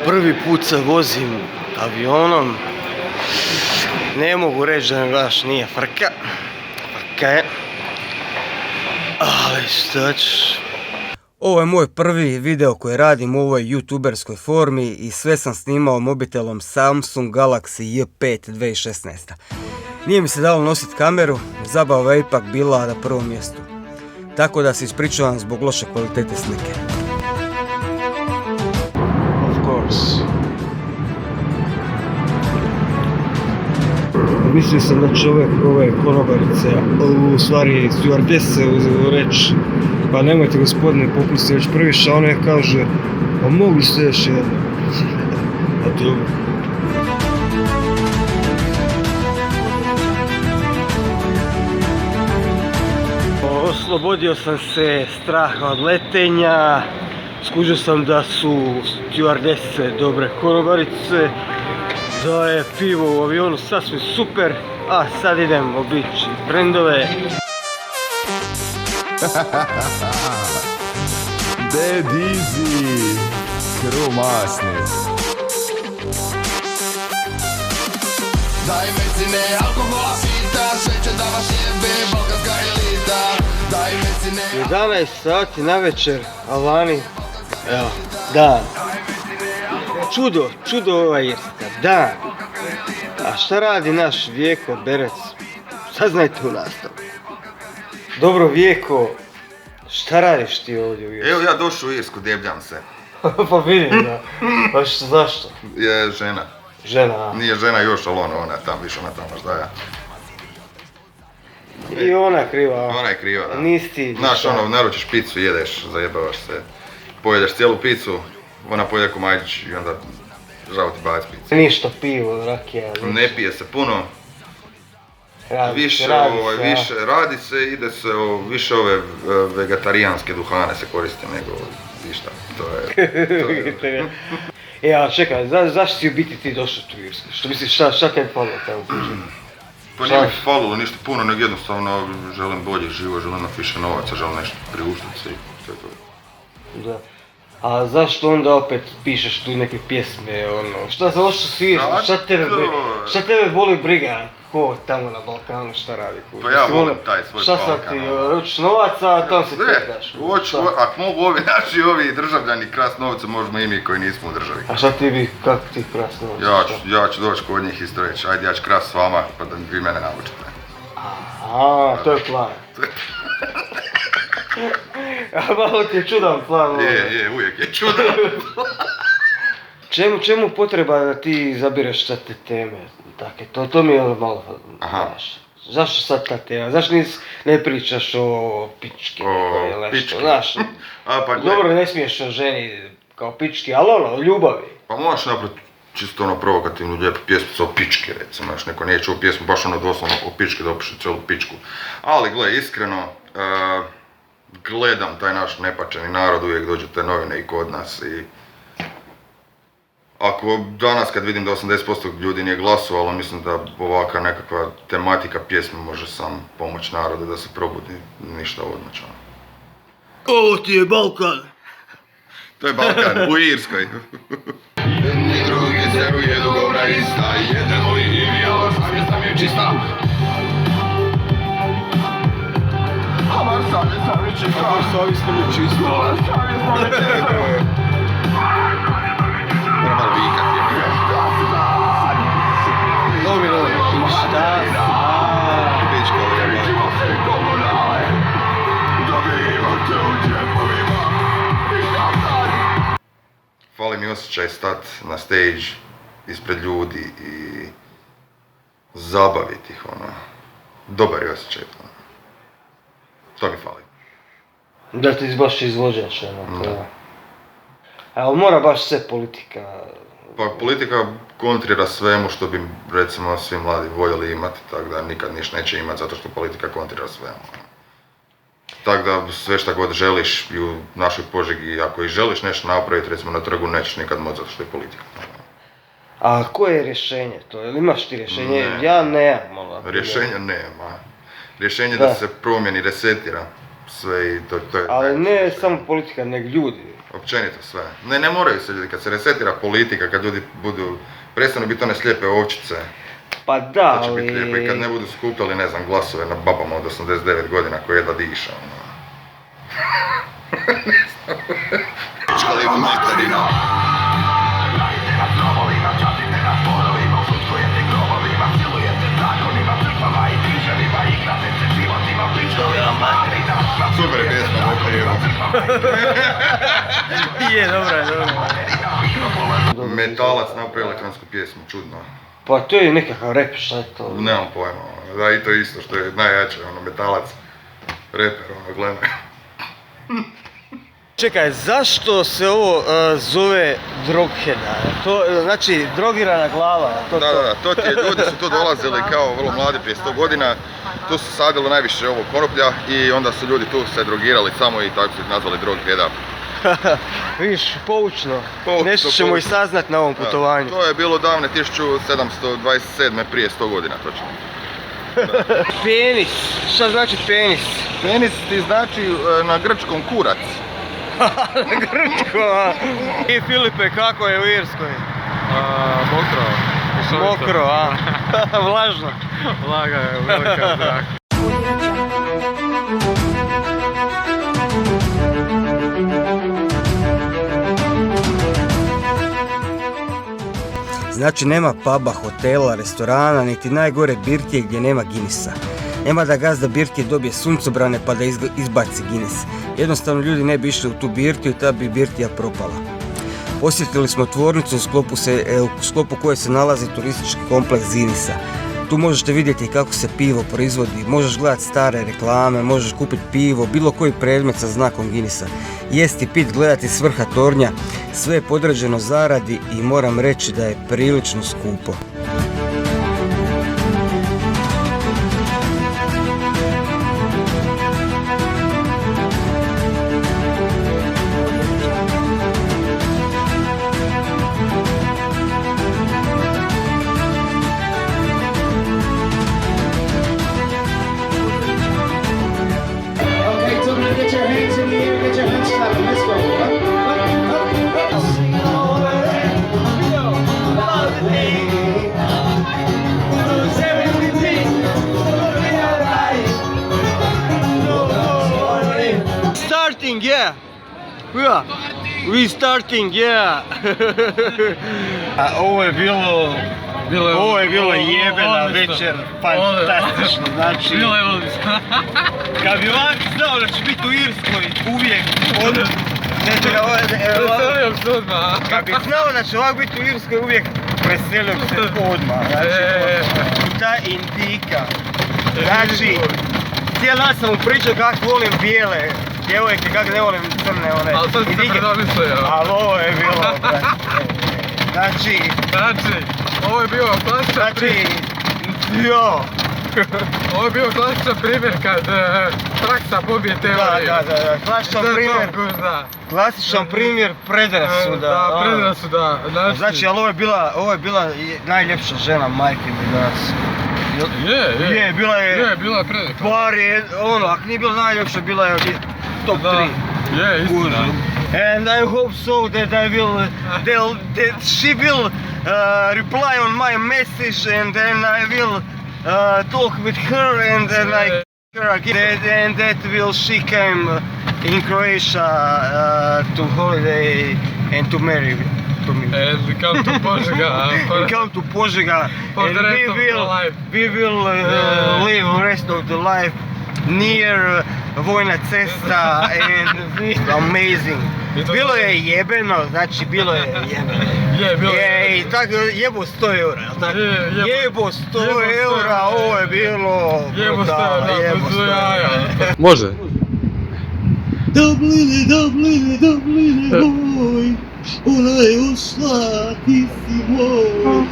Prvi put se vozim avionom. Ne mogu reći da mi baš nije frka. Frka je. Ali šta ćeš? Ovo je moj prvi video koji radim u ovoj youtuberskoj formi i sve sam snimao mobitelom Samsung Galaxy J5 2016. Nije mi se dalo nositi kameru, zabava je ipak bila na prvom mjestu. Tako da se ispričavam zbog loše kvalitete slike. Of course. Mislio sam da će ove konobarice, u stvari stewardese reći, pa nemojte gospodine popusti već prvi šalne, kaže, a mogli ste još jedno. A dobro. Oslobodio sam se straha od letenja, skužio sam da su stewardese dobre konobarice, da je pivo u avionu sasvim super, a sad idem obići brendove. Dead easy, kromasni. Daj mecine, alkohola sita, šeće da vaš jebe, balkanska elita. Daj mecine, 11 sati na večer, a vani, evo, dan. Čudo ova Irska, dan. A šta radi naš Vjeko Berec? Saznajte u nastavu. Dobro Vjeko, šta radiš ti ovdje u Irsku? Evo ja došao u Irsku, debljam se. Pa vidim da. Pa zašto? Je žena. Žena, a? Nije žena još, ali ona je tam, više ona tamo šta ja. I ona kriva, a? Ona je kriva, da. Nisi ti. Znaš, naručiš picu, jedeš, zajebavaš se. Pojedeš cijelu picu, ona pojede komadić i onda žao ti baci picu. Ništa, pivo, rakija. Ne pije se puno, više radi se, ide se više ove vegetarijanske duhane se koriste nego ništa. To je. E, a čekaj, zašto si u biti ti došao tu u Irsku? Što misliš, šta kaj je falilo tamo kući? Pa nije mi falilo ništa puno, nego jednostavno želim bolji život, želim više novaca, želim nešto priuštiti se i to je to. Da. A zašto onda opet pišeš tu neke pjesme, ono, šta za ošto sviraš, šta tebe boli briga, ko tamo na Balkanu šta radi? Pa ja volim taj svoj Balkan. Šta sad ti, hoćeš novaca, a tam se trgaš? Ako mogu ovi naši, ovi državljani krast novca, možemo i mi koji nismo u državi. A šta ti bi, kako ti krast novca? Ja ću doći kod njih isto reći, ajde ja ću krast s vama, pa da vi mene naučite. Aha, to je plan. A malo ti je čudan plan. Je, uvijek je čudan. Čemu potreba da ti izabireš sad te teme? Dakle, to mi je malo znaš. Zašto sad ta tema? Zašto ne pričaš o pički ili nešto, znaš? Dobro, ne smiješ o ženi kao pički, ali ono, o ljubavi. Pa možeš napraviti čisto ono provokativnu lijepu pjesmicu o pički, recimo, znaš, neko nije čuo pjesmu baš ono doslovno o pički da opiše cijelu pičku. Ali gle, iskreno, gledam taj naš nepačeni narod, uvijek dođu te novine i kod nas i ako danas kad vidim da 80% ljudi nije glasovalo, mislim da ovakva nekakva tematika pjesme može sam pomoći narodu da se probudi, ništa odmačano. Ovo ti je Balkan! To je Balkan, u Irskoj. jedni drugi se ujedu govna ista, jedemo i mi, ali savjest nam je čista. Amar savjest nam je čista. Amar savjest nam je čista. Amar savjest nam je čista. Moram malo vikati. Dobro, šta si? Pička lijeba. Fali mi osjećaj stat na stage ispred ljudi i zabaviti ih, ono. Dobar je osjećaj, ono. To mi fali. Da ti baš izvođaš, ono, to. Ali mora baš sve politika. Pa politika kontrira svemu što bi, recimo, svi mladi voljeli imati, tako da nikad niš neće imati zato što politika kontrira svemu. Tako da sve šta god želiš i u našoj Požegi, ako i želiš nešto napraviti, recimo na trgu, nećeš nikad moći zato što je politika. A koje je rješenje to? Ili imaš ti rješenje? Ne. Ja nemam. Rješenja nema. Rješenje da se promijeni, resetira sve i to je... Ali ne samo politika, nego ljudi. Općenito sve. Ne moraju se ljudi, kad se resetira politika, kad ljudi prestanu biti one slijepe ovčice, Pa da, to će biti lijepo i kad ne budu skupljali, ne znam, glasove na babama od 89 godina koje jedva diša. Čkalima materina. Super je pjesma, ne prijeva. Je, dobro je, dobro. Metalac napravio elektronsku pjesmu, čudno. Pa to je nekakav rap, šta je to? Nemam pojma, da i to isto što je najjače, Metalac, reper, gledaj. Čekaj, zašto se ovo zove Drogheada? To znači drogirana glava? Da, to ti je, ljudi su tu dolazili kao vrlo mladi prije 100 godina, tu se sadilo najviše ovo konoplja i onda su ljudi tu se drogirali samo i tako su ih nazvali Drogheada. Viš, poučno. Nešto ćemo i saznat na ovom putovanju. To je bilo davne 1727. prije 100 godina točno. Penis, šta znači penis? Penis ti znači na grčkom kurac. Na grčko, a? I Filipe, kako je u Irskoj? Mokro. Mokro, a? Vlažno. Vlaga je velika zrak. Znači nema puba, hotela, restorana, niti najgore birtije gdje nema Guinnessa. Nema da gazda birtije dobije suncobrane pa da izbaci Guinness. Jednostavno ljudi ne bi išli u tu birtiju i ta bi birtija propala. Posjetili smo tvornicu u sklopu koje se nalazi turistički kompleks Guinnessa. Tu možete vidjeti kako se pivo proizvodi, možeš gledati stare reklame, možeš kupiti pivo, bilo koji predmet sa znakom Guinnessa. Jesti, pit, gledati s vrha tornja, sve je podređeno zaradi i moram reći da je prilično skupo. Get your hands in the air, get your hands clapping. Let's go. Starting, yeah. Yeah. We starting, yeah. Ovo je bilo jebena večer, fantastično, znači... Bilo je odlično. Kad bi ovak znao da će biti u Irskoj uvijek, kad bi znao da će ovak biti u Irskoj uvijek, preselio bi se odmah, znači, ta indika. Znači, cijel dan sam mu pričao kako volim bijele djevojke, kako ne volim crne one ali sad indike. se predomislio. Ali ovo je bilo, znači, ovo je bio klasičan primjer. Ovo je bio klasičan primjer kad praksa pobije teoriju. Da, klasičan primjer predrasuda. Da, predrasuda. Znači, ali ovo je bila najljepša žena majke mi danas. Je, bila je predivna. bar je, ono, ako nije bila najljepša, bila je top 3. Je, istina. And I hope so that she will reply on my message and then I will talk with her and then I her again and that will she came in Croatia to holiday and to marry to me. And come to Požega. And come to Požega and we will live rest of the life near Vojna cesta and amazing. Bilo je jebeno, znači bilo je jebeno. I tako jebo 100 eura, jel tako? Jebo 100 eura, ovo je bilo... Jebo 100 eura, bez jaja. Može. Dubline moj, ona je ošla, ti si moj.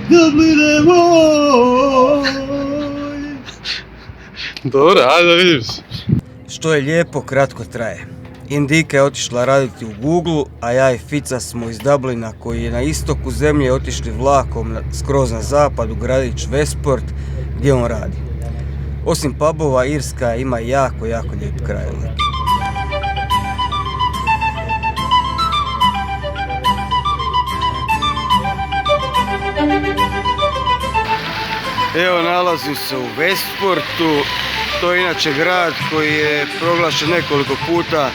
Dubline moj. Dobro, ajde vidiš. Što je lijepo, kratko traje. Indika je otišla raditi u Google, a ja i Fica smo iz Dublina, koji je na istoku zemlje, otišli vlakom skroz na zapad u gradić Westport, gdje on radi. Osim pubova, Irska ima jako lijep krajolik. Evo, nalazim se u Westportu. To je inače grad koji je proglašen nekoliko puta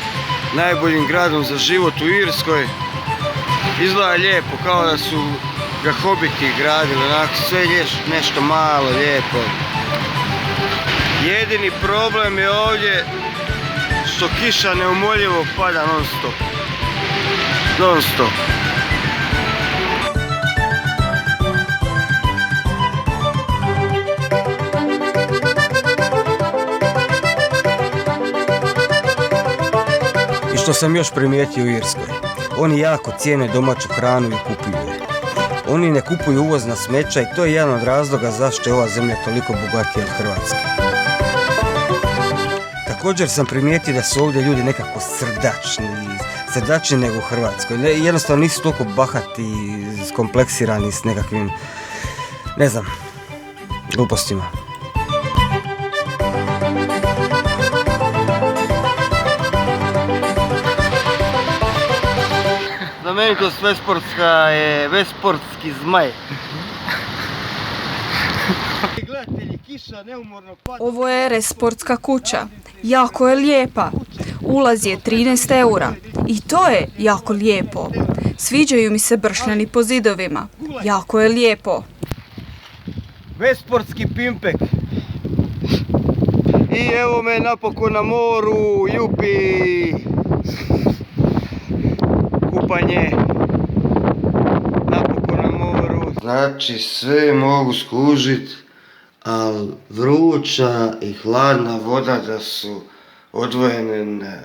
najboljim gradom za život u Irskoj. Izgleda lijepo, kao da su ga hobiti gradili, onako sve nešto malo, lijepo. Jedini problem je ovdje što kiša neumoljivo pada non stop. Non stop. I što sam još primijetio u Irskoj, oni jako cijene domaću hranu i kupuju je. Oni ne kupuju uvozna smeća i to je jedan od razloga zašto je ova zemlja toliko bogatija od Hrvatske. Također sam primijetio da su ovdje ljudi nekako srdačni nego u Hrvatskoj. Jednostavno nisu toliko bahati i kompleksirani s nekakvim, ne znam, glupostima. Znamenitost Westportska je Westportski zmaj. Ovo je resportska kuća. Jako je lijepa. Ulaz je 13 eura. I to je jako lijepo. Sviđaju mi se bršljani po zidovima. Jako je lijepo. Westportski pimpek. I evo me napokon na moru, jupi. Kupanje. Napokon na moru. Znači sve mogu skužit, ali vruća i hladna voda da su odvojene.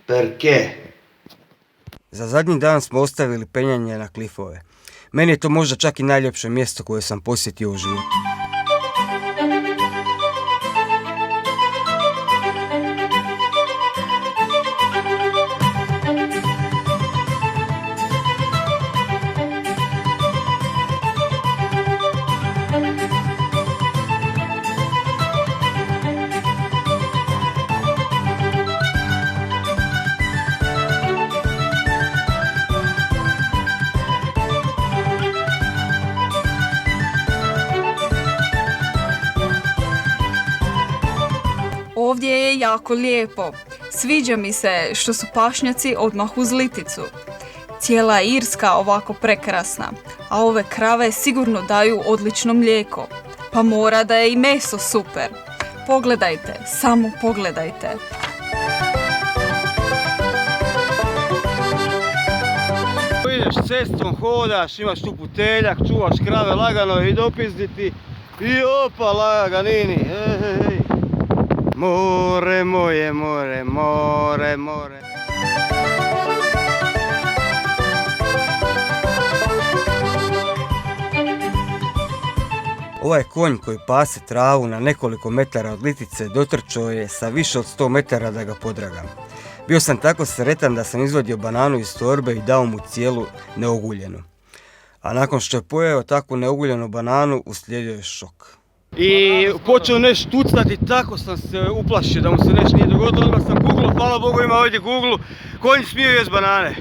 Perke. Za zadnji dan smo ostavili penjanje na klifove. Meni je to možda čak i najljepše mjesto koje sam posjetio u životu. Ovdje je jako lijepo. Sviđa mi se što su pašnjaci odmah uz liticu. Cijela je Irska ovako prekrasna, a ove krave sigurno daju odlično mlijeko. Pa mora da je i meso super. Pogledajte, samo pogledajte. Ideš cestom, hodaš, imaš tu puteljak, čuvaš krave lagano i dopizditi. I opa laganini, hej. More moje, more. Ovaj konj koji pase travu na nekoliko metara od litice dotrčao je sa više od 100 metara da ga podragam. Bio sam tako sretan da sam izvadio bananu iz torbe i dao mu cijelu neuguljenu. A nakon što je pojeo takvu neuguljenu bananu, uslijedio je šok. I počeo nešto tucati, tako sam se uplašio da mu se nešto nije dogodilo, onda sam googlao, hvala Bogu ima ovdje Google, konj smije jest banane.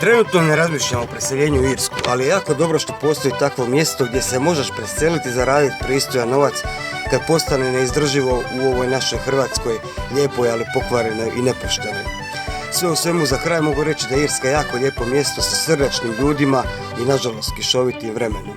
Trenutno ne razmišljam o preseljenju u Irsku, ali je jako dobro što postoji takvo mjesto gdje se možeš preseliti i zaraditi pristojan novac kad postane neizdrživo u ovoj našoj Hrvatskoj, lijepoj ali pokvarenoj i nepoštenoj. Sve u svemu za kraj mogu reći da je Irska jako lijepo mjesto sa srdačnim ljudima i nažalost kišovitim vremenom.